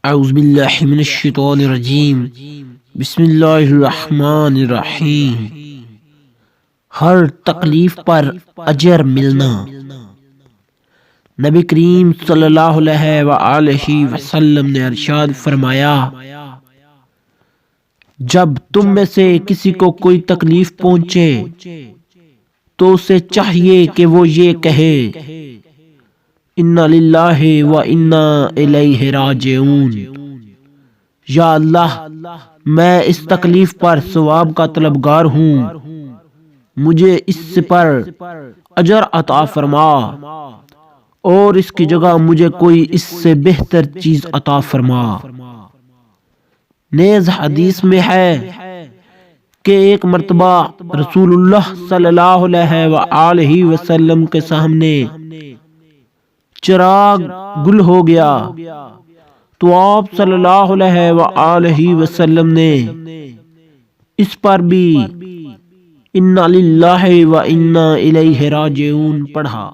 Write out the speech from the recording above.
اعوذ باللہ من الشیطان الرجیم بسم اللہ الرحمن الرحیم۔ ہر تکلیف پر اجر ملنا۔ نبی کریم صلی اللہ علیہ وآلہ وسلم نے ارشاد فرمایا، جب تم میں سے کسی کو کوئی تکلیف پہنچے تو اسے چاہیے کہ وہ یہ کہے، انا للہ و انا الیہ راجعون۔ یا اللہ، میں اس تکلیف پر ثواب کا طلبگار ہوں، مجھے اس پر اجر عطا فرما، اور اس کی جگہ مجھے کوئی اس سے بہتر چیز عطا فرما۔ نیز حدیث میں ہے کہ ایک مرتبہ رسول اللہ صلی اللہ علیہ وآلہ وسلم کے سامنے چراغ گل ہو گیا تو آپ صلی اللہ علیہ وآلہ وسلم نے اس پر بھی انا للہ و انا الیہ راجعون پڑھا۔